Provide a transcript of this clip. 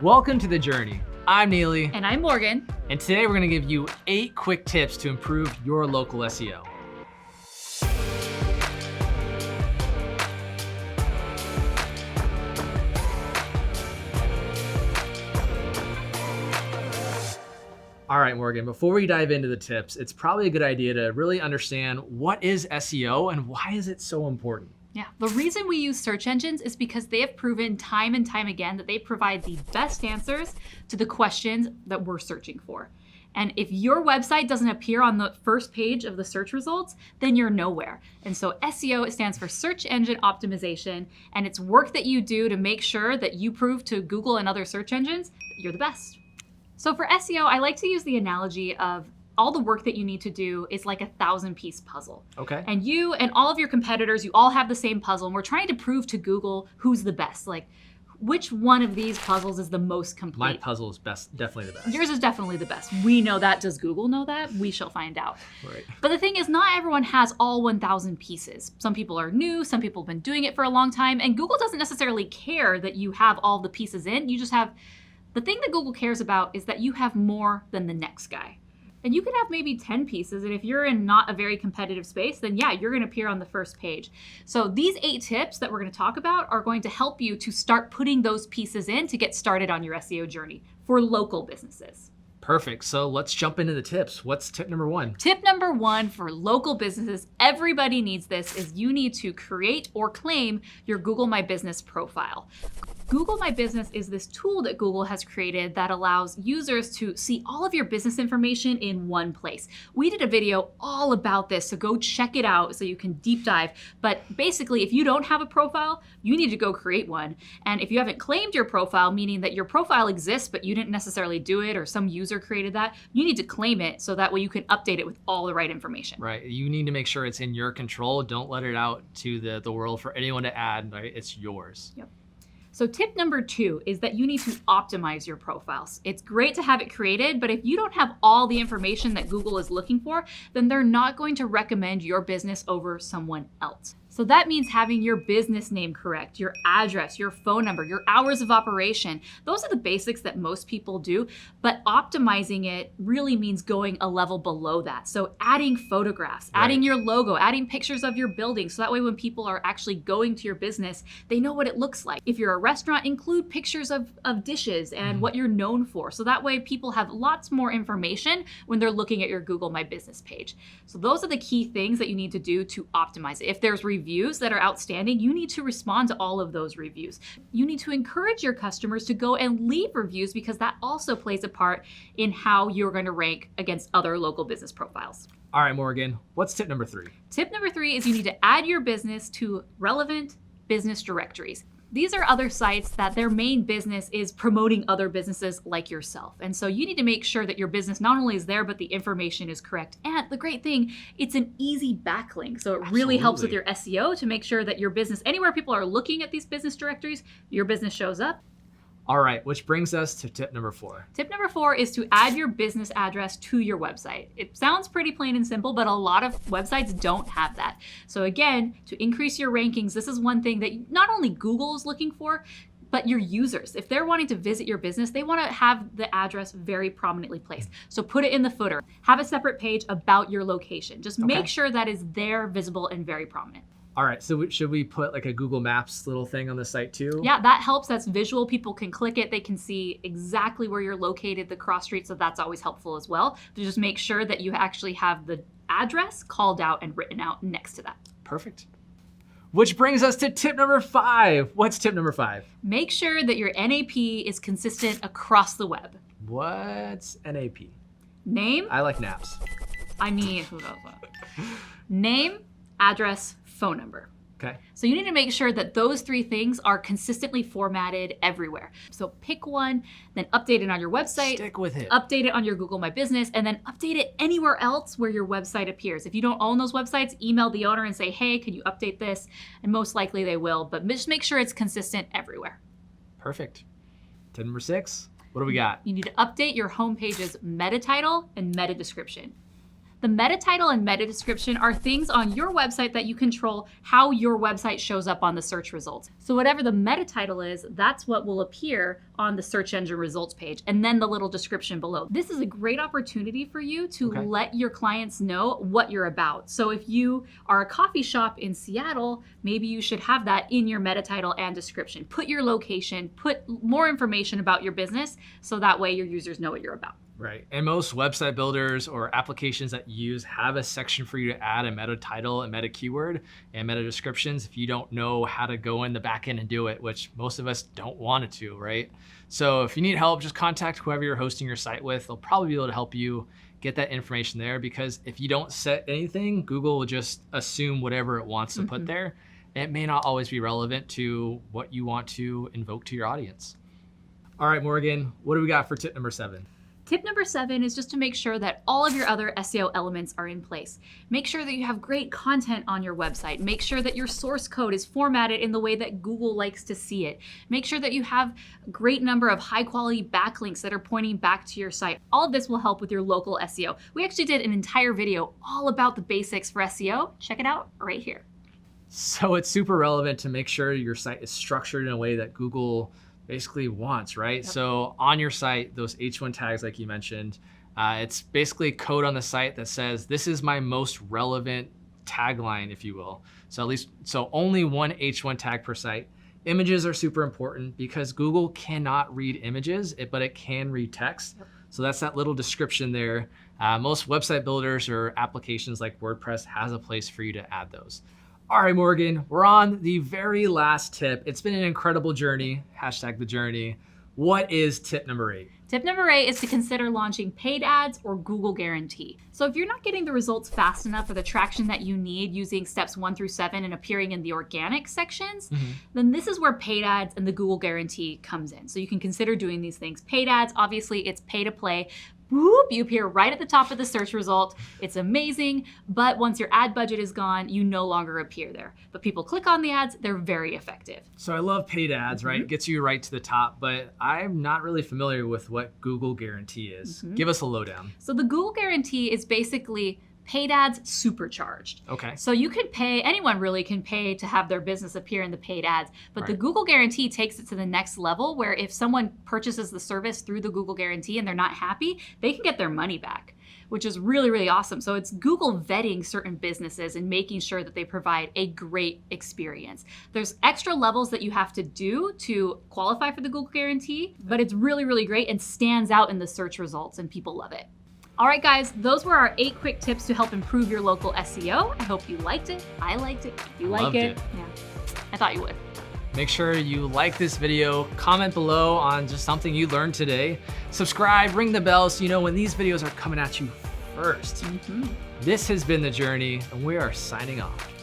Welcome to The Journey. I'm Neely. And I'm Morgan. And today we're going to give you 8 quick tips to improve your local SEO. All right, Morgan, before we dive into the tips, it's probably a good idea to really understand what is SEO and why is it so important? Yeah, the reason we use search engines is because they have proven time and time again that they provide the best answers to the questions that we're searching for. And if your website doesn't appear on the first page of the search results, then you're nowhere. And so SEO, it stands for search engine optimization, and it's work that you do to make sure that you prove to Google and other search engines that you're the best. So for SEO, I like to use the analogy of all the work that you need to do is like a 1,000-piece puzzle. Okay. And you and all of your competitors, you all have the same puzzle, and we're trying to prove to Google who's the best. Like, which one of these puzzles is the most complete? My puzzle is definitely the best. Yours is definitely the best. We know that. Does Google know that? We shall find out. Right. But the thing is, not everyone has all 1,000 pieces. Some people are new, some people have been doing it for a long time, and Google doesn't necessarily care that you have all the pieces in. You just have, the thing that Google cares about is that you have more than the next guy. And you could have maybe 10 pieces, and if you're in not a very competitive space, then yeah, you're gonna appear on the first page. So these 8 tips that we're gonna talk about are going to help you to start putting those pieces in to get started on your SEO journey for local businesses. Perfect. So let's jump into the tips. What's tip number 1? Tip number 1 for local businesses, everybody needs this, is you need to create or claim your Google My Business profile. Google My Business is this tool that Google has created that allows users to see all of your business information in one place. We did a video all about this, so go check it out so you can deep dive. But basically, if you don't have a profile, you need to go create one. And if you haven't claimed your profile, meaning that your profile exists, but you didn't necessarily do it or some user created that, you need to claim it so that way you can update it with all the right information. Right. You need to make sure it's in your control. Don't let it out to the world for anyone to add. Right? It's yours. Yep. So tip number 2 is that you need to optimize your profiles. It's great to have it created, but if you don't have all the information that Google is looking for, then they're not going to recommend your business over someone else. So that means having your business name correct, your address, your phone number, your hours of operation. Those are the basics that most people do, but optimizing it really means going a level below that. So adding photographs, adding your logo, adding pictures of your building, so that way when people are actually going to your business, they know what it looks like. If you're a restaurant, include pictures of dishes and what you're known for. So that way people have lots more information when they're looking at your Google My Business page. So those are the key things that you need to do to optimize it. If there's reviews that are outstanding, you need to respond to all of those reviews. You need to encourage your customers to go and leave reviews because that also plays a part in how you're going to rank against other local business profiles. All right, Morgan, what's tip number 3? Tip number 3 is you need to add your business to relevant business directories. These are other sites that their main business is promoting other businesses like yourself. And so you need to make sure that your business not only is there, but the information is correct. And the great thing, it's an easy backlink. So it really helps with your SEO to make sure that your business, anywhere people are looking at these business directories, your business shows up. All right, which brings us to tip number 4. Tip number 4 is to add your business address to your website. It sounds pretty plain and simple, but a lot of websites don't have that. So again, to increase your rankings, this is one thing that not only Google is looking for, but your users. If they're wanting to visit your business, they want to have the address very prominently placed. So put it in the footer. Have a separate page about your location. Just make sure that is there, visible, and very prominent. All right, so should we put like a Google Maps little thing on the site too? Yeah, that helps. That's visual. People can click it. They can see exactly where you're located, the cross street, so that's always helpful as well. To just make sure that you actually have the address called out and written out next to that. Perfect. Which brings us to tip number 5. What's tip number 5? Make sure that your NAP is consistent across the web. What's NAP? Name. I like naps. I mean, who knows what? Name, address, phone number. Okay. So you need to make sure that those 3 things are consistently formatted everywhere. So pick one, then update it on your website. Stick with it. Update it on your Google My Business, and then update it anywhere else where your website appears. If you don't own those websites, email the owner and say, hey, can you update this? And most likely they will, but just make sure it's consistent everywhere. Perfect. Tip number 6, what do we got? You need to update your homepage's meta title and meta description. The meta title and meta description are things on your website that you control how your website shows up on the search results. So whatever the meta title is, that's what will appear on the search engine results page, and then the little description below. This is a great opportunity for you to let your clients know what you're about. So if you are a coffee shop in Seattle, maybe you should have that in your meta title and description. Put your location, put more information about your business, so that way your users know what you're about. Right. And most website builders or applications that you use have a section for you to add a meta title, a meta keyword, and meta descriptions if you don't know how to go in the back end and do it, which most of us don't want to, right? So if you need help, just contact whoever you're hosting your site with. They'll probably be able to help you get that information there, because if you don't set anything, Google will just assume whatever it wants to put there. It may not always be relevant to what you want to invoke to your audience. All right, Morgan, what do we got for tip number 7? Tip number 7 is just to make sure that all of your other SEO elements are in place. Make sure that you have great content on your website. Make sure that your source code is formatted in the way that Google likes to see it. Make sure that you have a great number of high quality backlinks that are pointing back to your site. All of this will help with your local SEO. We actually did an entire video all about the basics for SEO. Check it out right here. So it's super relevant to make sure your site is structured in a way that Google basically wants, right? Yep. So on your site, those H1 tags, like you mentioned, it's basically code on the site that says, this is my most relevant tagline, if you will. So only one H1 tag per site. Images are super important because Google cannot read images, but it can read text. Yep. So that's that little description there. Most website builders or applications like WordPress has a place for you to add those. All right, Morgan, we're on the very last tip. It's been an incredible journey, #the journey. What is tip number 8? Tip number 8 is to consider launching paid ads or Google Guarantee. So if you're not getting the results fast enough or the traction that you need using steps 1 through 7 and appearing in the organic sections, then this is where paid ads and the Google Guarantee comes in. So you can consider doing these things. Paid ads, obviously it's pay to play. Whoop, you appear right at the top of the search result. It's amazing, but once your ad budget is gone, you no longer appear there. But people click on the ads, they're very effective. So I love paid ads, right? It gets you right to the top, but I'm not really familiar with what Google Guarantee is. Give us a lowdown. So the Google Guarantee is basically paid ads supercharged. Okay. So you could pay, anyone really can pay to have their business appear in the paid ads, but the Google Guarantee takes it to the next level where if someone purchases the service through the Google Guarantee and they're not happy, they can get their money back, which is really, really awesome. So it's Google vetting certain businesses and making sure that they provide a great experience. There's extra levels that you have to do to qualify for the Google Guarantee, but it's really, really great and stands out in the search results and people love it. All right, guys, those were our 8 quick tips to help improve your local SEO. I hope you liked it. I liked it. You like it? Yeah, I thought you would. Make sure you like this video, comment below on just something you learned today. Subscribe, ring the bell so you know when these videos are coming at you first. This has been The Journey, and we are signing off.